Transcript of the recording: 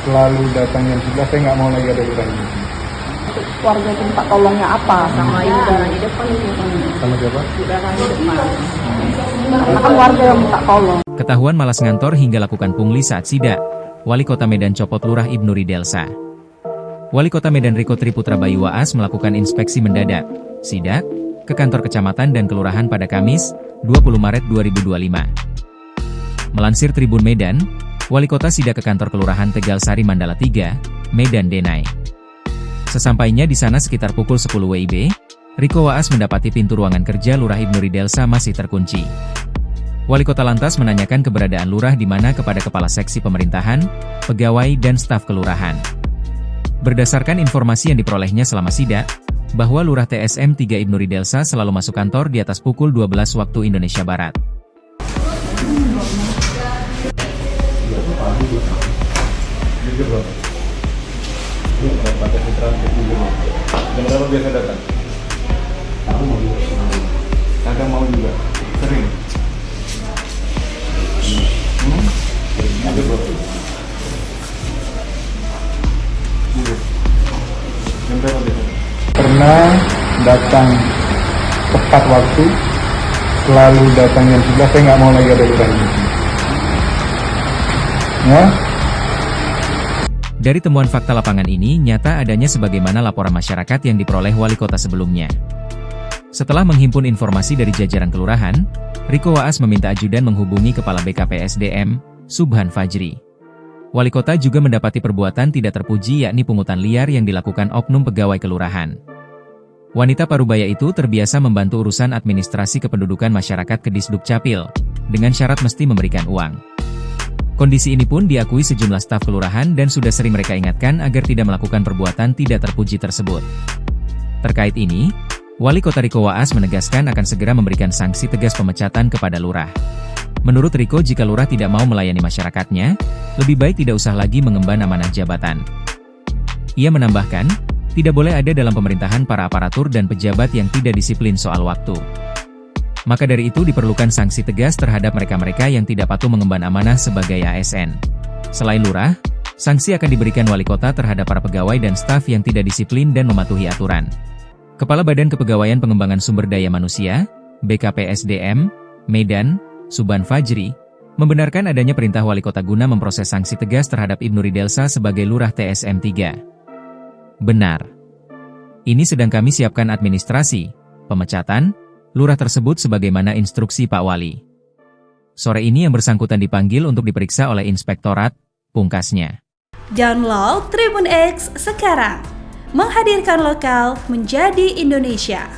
selalu datang jam 11, saya nggak mau lagi ada lurah ini. Warga itu minta tolongnya apa sama udara di depan itu kan? Sama siapa? Udara di depan. Karena kan warga yang minta tolong. Ketahuan malas ngantor hingga lakukan pungli saat sidak, Wali Kota Medan copot Lurah Ibnu Ridelsa. Wali Kota Medan Riko Triputra Bayu Waas melakukan inspeksi mendadak, sidak, ke kantor kecamatan dan kelurahan pada Kamis, 20 Maret 2025. Melansir Tribun Medan, Wali Kota sidak ke kantor kelurahan Tegal Sari Mandala 3, Medan Denai. Sesampainya di sana sekitar pukul 10 WIB, Riko Waas mendapati pintu ruangan kerja Lurah Ibnu Ridelsa masih terkunci. Wali Kota lantas menanyakan keberadaan lurah di mana kepada kepala seksi pemerintahan, pegawai dan staf kelurahan. Berdasarkan informasi yang diperolehnya selama sidak, bahwa Lurah TSM 3 Ibnu Ridelsa selalu masuk kantor di atas pukul 12 waktu Indonesia Barat. Jam berapa biasa datang? Kadang mau juga, sering. Jam berapa biasa? Pernah datang tepat waktu, selalu datang jam 11, saya nggak mau lagi ada lurah ini. Ya? Dari temuan fakta lapangan ini, nyata adanya sebagaimana laporan masyarakat yang diperoleh wali kota sebelumnya. Setelah menghimpun informasi dari jajaran kelurahan, Riko Waas meminta ajudan menghubungi Kepala BKPSDM, Subhan Fajri. Wali kota juga mendapati perbuatan tidak terpuji yakni pungutan liar yang dilakukan oknum pegawai kelurahan. Wanita parubaya itu terbiasa membantu urusan administrasi kependudukan masyarakat ke Disduk Capil, dengan syarat mesti memberikan uang. Kondisi ini pun diakui sejumlah staf kelurahan dan sudah sering mereka ingatkan agar tidak melakukan perbuatan tidak terpuji tersebut. Terkait ini, Wali Kota Riko Waas menegaskan akan segera memberikan sanksi tegas pemecatan kepada lurah. Menurut Riko, jika lurah tidak mau melayani masyarakatnya, lebih baik tidak usah lagi mengemban amanah jabatan. Ia menambahkan, tidak boleh ada dalam pemerintahan para aparatur dan pejabat yang tidak disiplin soal waktu. Maka dari itu diperlukan sanksi tegas terhadap mereka-mereka yang tidak patuh mengemban amanah sebagai ASN. Selain lurah, sanksi akan diberikan wali kota terhadap para pegawai dan staf yang tidak disiplin dan mematuhi aturan. Kepala Badan Kepegawaian Pengembangan Sumber Daya Manusia, BKPSDM, Medan, Subhan Fajri, membenarkan adanya perintah wali kota guna memproses sanksi tegas terhadap Ibnu Ridelsa sebagai lurah TSM 3. Benar. Ini sedang kami siapkan administrasi, pemecatan, lurah tersebut sebagaimana instruksi Pak Wali. Sore ini yang bersangkutan dipanggil untuk diperiksa oleh inspektorat, pungkasnya. Download Tribun X sekarang, menghadirkan lokal menjadi Indonesia.